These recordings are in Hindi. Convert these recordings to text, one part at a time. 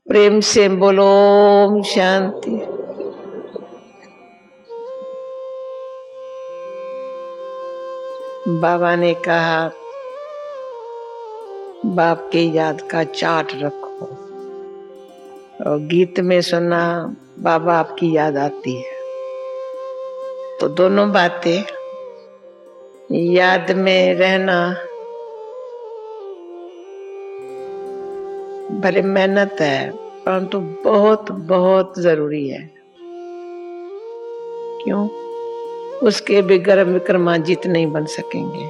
प्रेम से बोलो ओम शांति। बाबा ने कहा बाप की याद का चार्ट रखो, और गीत में सुना बाबा आपकी याद आती है। तो दोनों बातें, याद में रहना भले मेहनत है परंतु बहुत बहुत जरूरी है। क्यों? उसके बगैर विक्रमादित्य नहीं बन सकेंगे।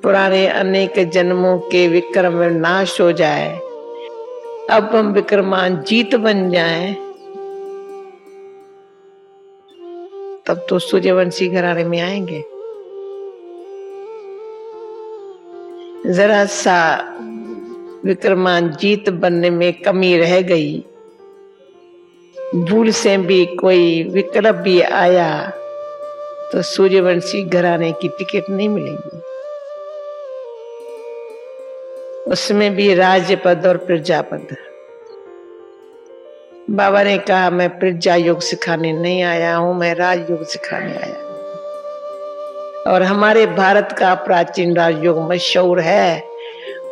पुराने अनेक जन्मों के विक्रम नाश हो जाए, अब हम विक्रमादित्य बन जाएं, तब तो सूर्यवंशी घराने में आएंगे। जरा सा विक्रमादित्य बनने में कमी रह गई, भूल से भी कोई विकल्प भी आया तो सूर्यवंशी घराने की टिकट नहीं मिलेगी। उसमें भी राज्य पद और प्रजा पद। बाबा ने कहा मैं प्रजा योग सिखाने नहीं आया हूं, मैं राजयोग सिखाने आया हूं। और हमारे भारत का प्राचीन राजयोग मशहूर है,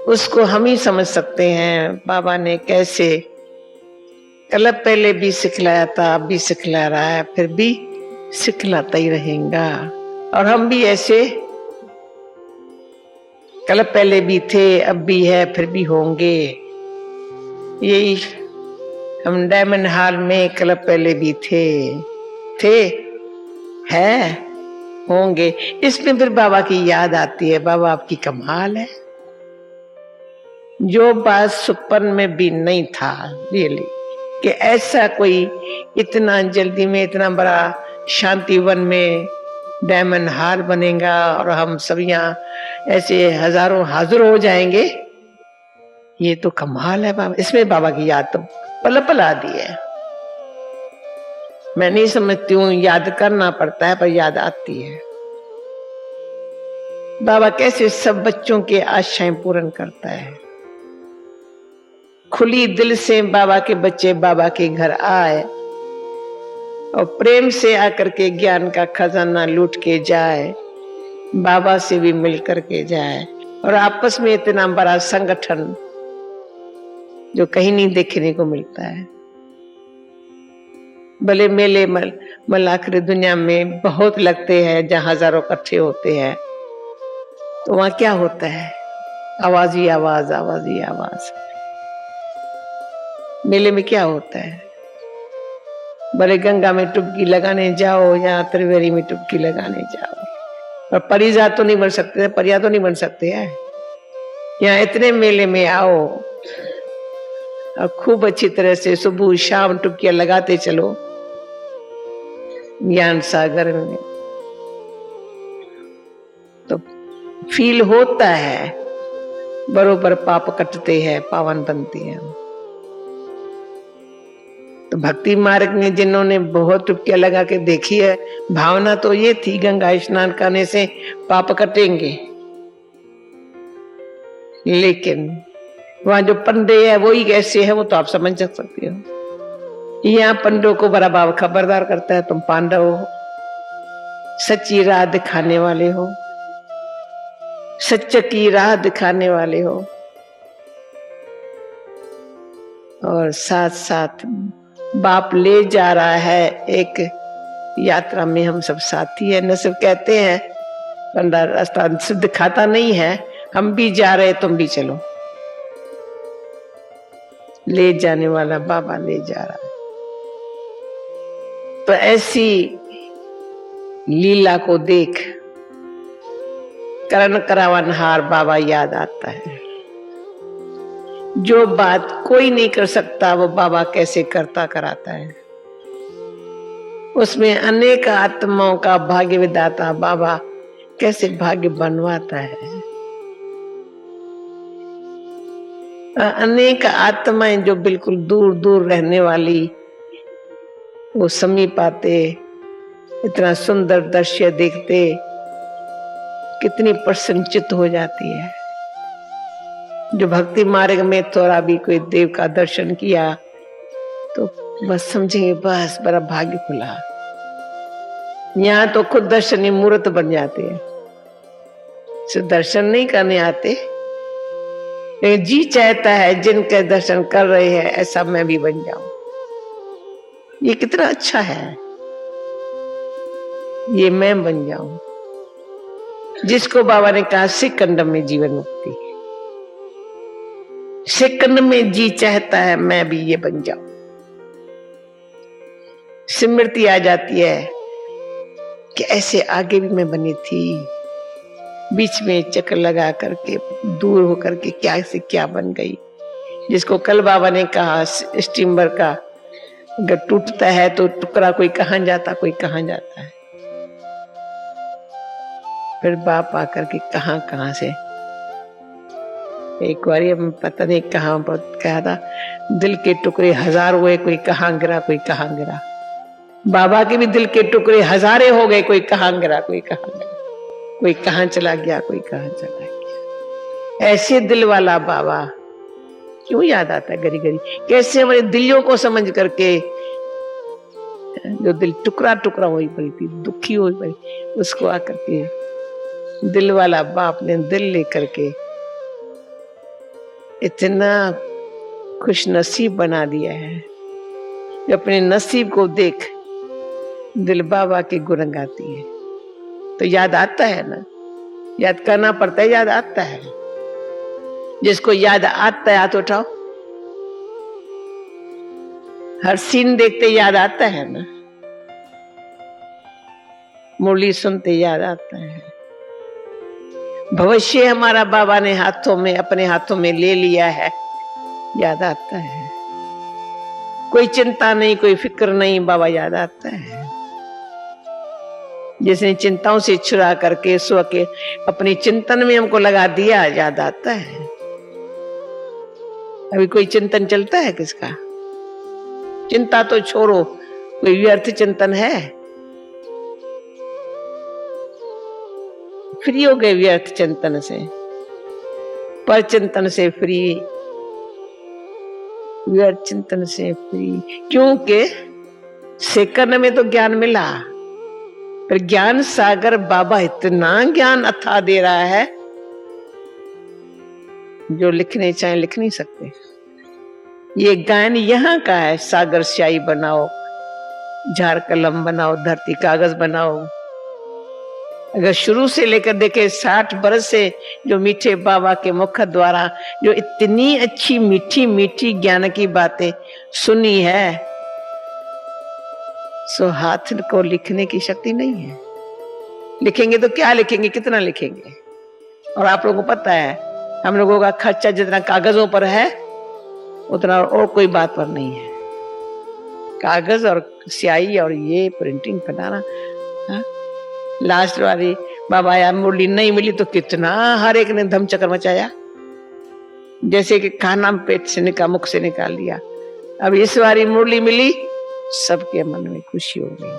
उसको हम ही समझ सकते हैं बाबा ने कैसे कल पहले भी सिखलाया था, अब भी सिखला रहा है, फिर भी सिखलाता ही रहेगा। और हम भी ऐसे कल पहले भी थे, अब भी है, फिर भी होंगे। यही हम डायमंड हॉल में कल पहले भी थे है, होंगे। इसमें फिर बाबा की याद आती है। बाबा आपकी कमाल है, जो बात सुपन में भी नहीं था रियली, कि ऐसा कोई इतना जल्दी में इतना बड़ा शांतिवन में डायमंड हॉल बनेगा और हम सब यहाँ ऐसे हजारों हाजिर हो जाएंगे। ये तो कमाल है बाबा। इसमें बाबा की याद तो पल पल आती है। मैं नहीं समझती हूँ, याद करना पड़ता है पर याद आती है। बाबा कैसे सब बच्चों के आशाएं पूर्ण करता है। खुली दिल से बाबा के बच्चे बाबा के घर आए और प्रेम से आकर के ज्ञान का खजाना लूट के जाए, बाबा से भी मिल करके जाए। और आपस में इतना बड़ा संगठन जो कहीं नहीं देखने को मिलता है। भले मेले मलाखरी दुनिया में बहुत लगते हैं, जहां हजारों इकट्ठे होते हैं, तो वहां क्या होता है? आवाज ही आवाज, आवाज ही आवाज। मेले में क्या होता है? भले गंगा में टुबकी लगाने जाओ या त्रिवेणी में टुबकी लगाने जाओ, पर परिजा तो नहीं बन सकते, परिया तो नहीं बन सकते हैं। यहाँ इतने मेले में आओ और खूब अच्छी तरह से सुबह शाम टुबकियां लगाते चलो ज्ञान सागर में, तो फील होता है बरोबर पाप कटते हैं, पावन बनते हैं। तो भक्ति मार्ग में जिन्होंने बहुत टुबकियां लगा के देखी है, भावना तो ये थी गंगा स्नान करने से पाप कटेंगे, लेकिन वहां जो पंडे है वो ही कैसे है वो तो आप समझ सकते हो। यहाँ पंडों को बड़ा बाबा खबरदार करता है, तुम पांडव हो, सच्ची राह दिखाने वाले हो, सच्च की राह दिखाने वाले हो, और साथ साथ बाप ले जा रहा है एक यात्रा में। हम सब साथी है, न सिर्फ कहते हैं पंडा रास्ता सिर्फ दिखाता नहीं है, हम भी जा रहे तुम भी चलो। ले जाने वाला बाबा ले जा रहा है। तो ऐसी लीला को देख करण करावनहार बाबा याद आता है। जो बात कोई नहीं कर सकता वो बाबा कैसे करता कराता है। उसमें अनेक आत्माओं का भाग्य विधाता बाबा कैसे भाग्य बनवाता है। अनेक आत्माएं जो बिल्कुल दूर दूर रहने वाली वो समीप आते, इतना सुंदर दृश्य देखते कितनी प्रसन्नचित्त हो जाती है। जो भक्ति मार्ग में थोड़ा भी कोई देव का दर्शन किया तो बस समझेंगे बस बड़ा भाग्य खुला। यहाँ तो खुद दर्शनीय मूर्त बन जाते हैं, सिर्फ दर्शन नहीं करने आते, लेकिन जी चाहता है जिनके दर्शन कर रहे हैं ऐसा मैं भी बन जाऊं। ये कितना अच्छा है, ये मैं बन जाऊं। जिसको बाबा ने कहा सेकंड में जीवन मुक्ति, सेकंड में जी चाहता है मैं भी ये बन जाऊं। स्मृति आ जाती है कि ऐसे आगे भी मैं बनी थी, बीच में चक्कर लगा करके दूर होकर के क्या से क्या बन गई। जिसको कल बाबा ने कहा स्टीमर का अगर टूटता है तो टुकड़ा कोई कहां जाता, कोई कहां जाता है। फिर बाप आकर के कहां कहां से एक बार पता नहीं कहां पर कहा था, दिल के टुकड़े हजार हुए, कोई कहां गिरा कोई कहां गिरा। बाबा के भी दिल के टुकड़े हजारे हो गए, कोई कहां गिरा कोई कहां गिरा, कोई कहां चला गया कोई कहां चला गया। ऐसे दिल वाला बाबा क्यों याद आता है गरी गरी। कैसे हमारे दिलों को समझ करके, जो दिल टुकड़ा टुकड़ा हुई पड़ी थी, दुखी हुई पड़ी, उसको आकर के दिल वाला बाप ने दिल लेकर के इतना खुश नसीब बना दिया है। जो अपने नसीब को देख दिल बाबा के गुण गाती है तो याद आता है ना, याद करना पड़ता है, याद आता है। जिसको याद आता है हाथ उठाओ। हर सीन देखते याद आता है ना, मुरली सुनते याद आता है। भविष्य हमारा बाबा ने हाथों में अपने हाथों में ले लिया है, याद आता है। कोई चिंता नहीं, कोई फिक्र नहीं, बाबा याद आता है। जिसने चिंताओं से छुड़ा करके सो के अपनी चिंतन में हमको लगा दिया, याद आता है। अभी कोई चिंतन चलता है किसका? चिंता तो छोड़ो, कोई व्यर्थ चिंतन है? फ्री हो गए व्यर्थ चिंतन से, पर चिंतन से फ्री, व्यर्थ चिंतन से फ्री। क्योंकि सेकंड में तो ज्ञान मिला, पर ज्ञान सागर बाबा इतना ज्ञान अथाह दे रहा है जो लिखने चाहे लिख नहीं सकते। ये गायन यहाँ का है, सागर स्याही बनाओ, झार कलम बनाओ, धरती कागज बनाओ। अगर शुरू से लेकर देखे 60 बरस से जो मीठे बाबा के मुख द्वारा जो इतनी अच्छी मीठी मीठी ज्ञान की बातें सुनी है, सो हाथ को लिखने की शक्ति नहीं है। लिखेंगे तो क्या लिखेंगे, कितना लिखेंगे? और आप लोगों को पता है हम लोगों का खर्चा जितना कागजों पर है उतना और कोई बात पर नहीं है। कागज और स्याही और ये प्रिंटिंग बनाना, लास्ट वाली बाबा यार मुरली नहीं मिली तो कितना हर एक ने धम चक्कर मचाया, जैसे कि खाना पेट से निकाल, मुख से निकाल दिया। अब इस बारी मुरली मिली, सबके मन में खुशी हो गई।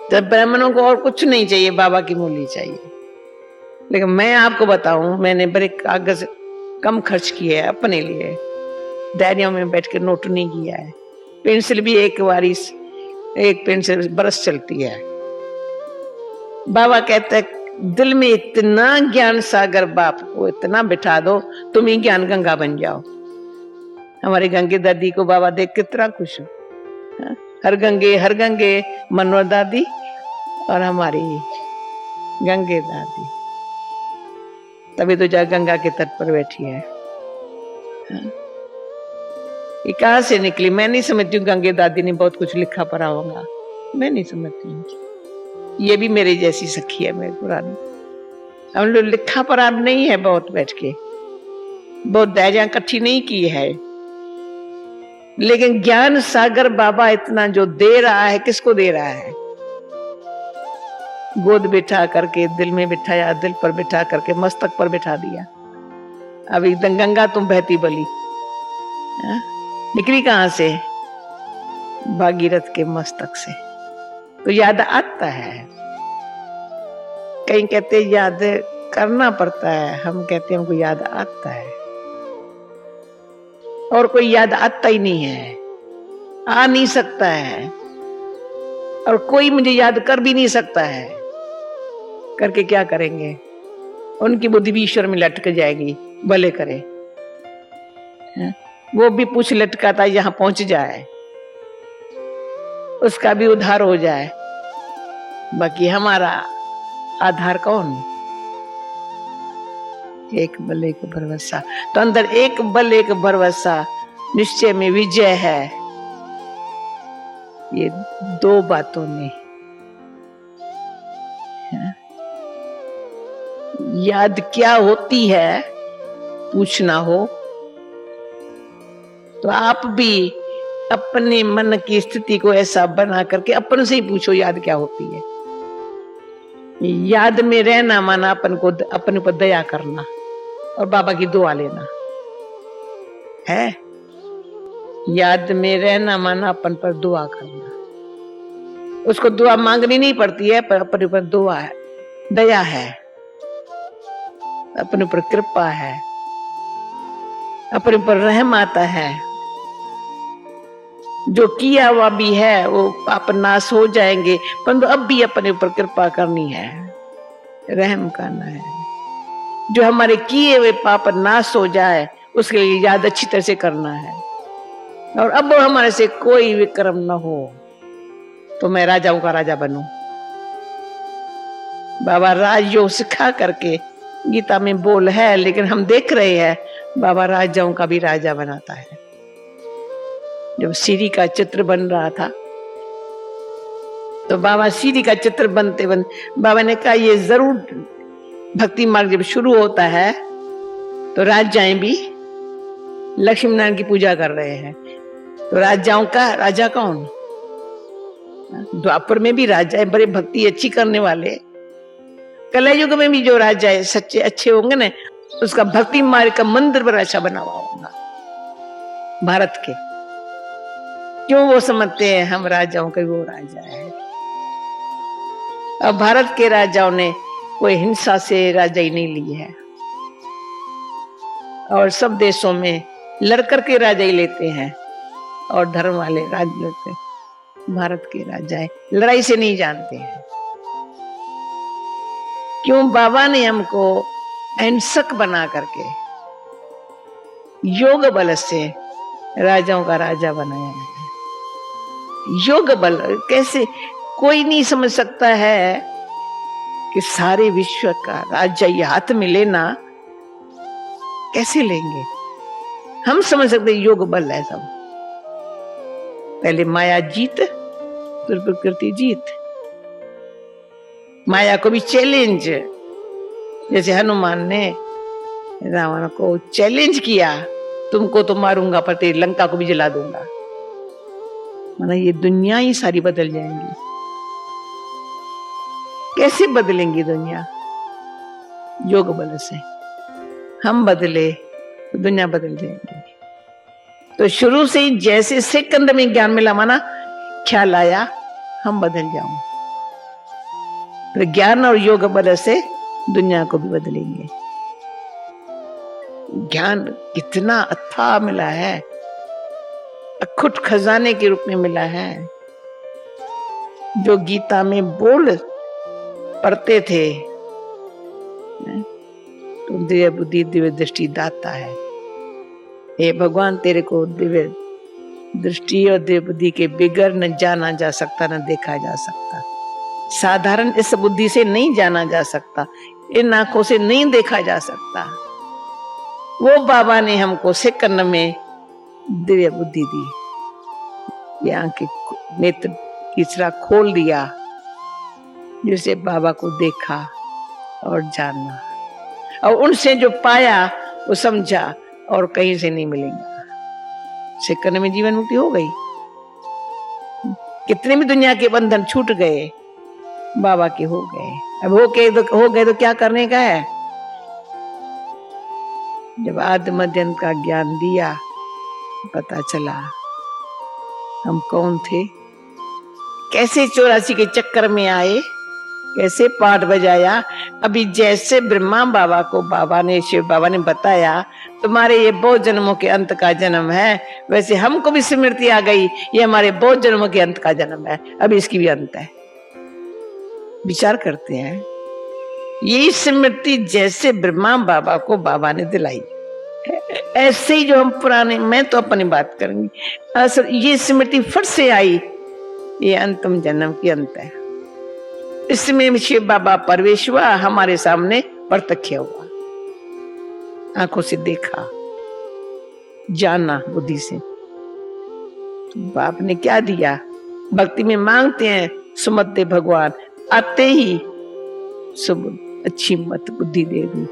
तब ब्राह्मणों को और कुछ नहीं चाहिए, बाबा की मुरली चाहिए। लेकिन मैं आपको बताऊं, मैंने बड़े कागज कम खर्च किए है अपने लिए, डायरियों में बैठ के नोट नहीं किया है। पेंसिल भी एक बारी, एक पेंसिल बरस चलती है। बाबा कहते हैं दिल में इतना ज्ञान सागर बाप को इतना बिठा दो, तुम ही ज्ञान गंगा बन जाओ। हमारे गंगे दादी को बाबा देख कितना खुश हो। हर गंगे मनोहर दादी और हमारी गंगे दादी, तभी तो जा गंगा के तट पर बैठी है। ये कहां से निकली मैं नहीं समझती हूँ। गंगे दादी ने बहुत कुछ लिखा पढ़ा होगा, मैं नहीं समझती हूँ। ये भी मेरी जैसी सखी है, मेरी पुरानी। हम लोग लिखा पढ़ा नहीं है, बहुत बैठ के बहुत दायजा इकट्ठी नहीं की है, लेकिन ज्ञान सागर बाबा इतना जो दे रहा है, किसको दे रहा है? गोद बिठा करके दिल में बिठाया, दिल पर बिठा करके मस्तक पर बिठा दिया। अब एकदम गंगा तुम बहती बली निकली कहां से? भागीरथ के मस्तक से। तो याद आता है, कहीं कहते याद करना पड़ता है, हम कहते हैं हमको याद आता है। और कोई याद आता ही नहीं है, आ नहीं सकता है, और कोई मुझे याद कर भी नहीं सकता है। करके क्या करेंगे? उनकी बुद्धि भी ईश्वर में लटक जाएगी, भले करे। वो भी पूछ लटकाता यहां पहुंच जाए, उसका भी उद्धार हो जाए। बाकी हमारा आधार कौन? एक बल एक भरोसा। तो अंदर एक बल एक भरोसा, निश्चय में विजय है। ये दो बातों में याद क्या होती है पूछना हो तो आप भी अपने मन की स्थिति को ऐसा बना करके अपन से ही पूछो याद क्या होती है। याद में रहना माना अपन को अपने ऊपर दया करना और बाबा की दुआ लेना है। याद में रहना माना अपन पर दुआ करना। उसको दुआ मांगनी नहीं पड़ती है, पर अपने ऊपर दुआ है, दया है, अपने ऊपर कृपा है, अपने ऊपर रहम आता है। जो किया हुआ भी है वो पाप नाश हो जाएंगे, परंतु अब भी अपने ऊपर कृपा करनी है, रहम करना है। जो हमारे किए हुए पाप नाश हो जाए उसके लिए याद अच्छी तरह से करना है। और अब हमारे से कोई विक्रम न हो तो मैं राजाओं का राजा बनूं। बाबा राजयोग सिखा करके गीता में बोल है, लेकिन हम देख रहे हैं बाबा राजाओं का भी राजा बनाता है। जब सीढ़ी का चित्र बन रहा था तो बाबा सीढ़ी का चित्र बनते बनते बाबा ने कहा ये जरूर भक्ति मार्ग जब शुरू होता है तो राजाएं भी लक्ष्मी नारायण की पूजा कर रहे हैं। तो राजाओं का राजा कौन? द्वापर में भी राजा बड़े भक्ति अच्छी करने वाले, कलयुग में भी जो राजा है सच्चे अच्छे होंगे ना, उसका भक्ति मार्ग का मंदिर बड़ा अच्छा बना हुआ होगा भारत के। क्यों? वो समझते हैं हम राजाओं के वो राजा है। अब भारत के राजाओं ने कोई हिंसा से राजा ही नहीं ली है, और सब देशों में लड़कर के राजा ही लेते हैं, और धर्म वाले राज लेते हैं। भारत के राजा लड़ाई से नहीं जानते हैं। क्यों? बाबा ने हमको अहिंसक बना करके योग बल से राजाओं का राजा बनाया है। योग बल कैसे? कोई नहीं समझ सकता है कि सारे विश्व का राज्य ये हाथ में लेना कैसे लेंगे। हम समझ सकते योग बल है सब। पहले माया जीत फिर प्रकृति जीत। माया को भी चैलेंज, जैसे हनुमान ने रावण को चैलेंज किया, तुमको तो मारूंगा पर तेरी लंका को भी जला दूंगा। माना ये दुनिया ही सारी बदल जाएंगी। कैसे बदलेंगी दुनिया? योग बल से। हम बदले तो दुनिया बदल जाएगी। तो शुरू से ही जैसे सेकंड में ज्ञान मिला, माना ख्याल आया हम बदल जाऊं, तो ज्ञान और योग बल से दुनिया को भी बदलेंगे। ज्ञान कितना अथाह मिला है, अखुट खजाने के रूप में मिला है। जो गीता में बोल पढ़ते थे तो दिव्य बुद्धि दिव्य दृष्टि दाता है। हे भगवान, तेरे को दिव्य दृष्टि और दिव्य बुद्धि के बिगर न जाना जा सकता, न देखा जा सकता। साधारण इस बुद्धि से नहीं जाना जा सकता, इन आंखों से नहीं देखा जा सकता। वो बाबा ने हमको सेकंड में दिव्य बुद्धि दी, ये आंखें नेत्र तीसरा खोल दिया, जिसे बाबा को देखा और जाना, और उनसे जो पाया वो समझा और कहीं से नहीं मिलेगा। सेकंड में जीवन मुक्ति हो गई। कितने भी दुनिया के बंधन छूट गए, बाबा के हो गए। अब हो गए तो क्या करने का है? जब आदि मध्य अंत का ज्ञान दिया, पता चला हम कौन थे, कैसे 84 के चक्कर में आए कैसे पाठ बजाया। अभी जैसे ब्रह्मा बाबा को बाबा ने, शिव बाबा ने बताया तुम्हारे ये बहुत जन्मों के अंत का जन्म है, वैसे हमको भी स्मृति आ गई ये हमारे बहुत जन्मों के अंत का जन्म है, अभी इसकी भी अंत है। विचार करते हैं, यही स्मृति जैसे ब्रह्मा बाबा को बाबा ने दिलाई, ऐसे ही जो हम पुराने, मैं तो अपनी बात करूंगी, असल ये स्मृति फट से आई, ये अंतिम जन्म की अंत है। इसमें शिव बाबा प्रवेश हुआ, हमारे सामने प्रत्यक्ष हुआ, आंखों से देखा, जाना बुद्धि से। तो बाप ने क्या दिया, भक्ति में मांगते हैं सुमते भगवान, आते ही सुबह अच्छी मत बुद्धि दे दी।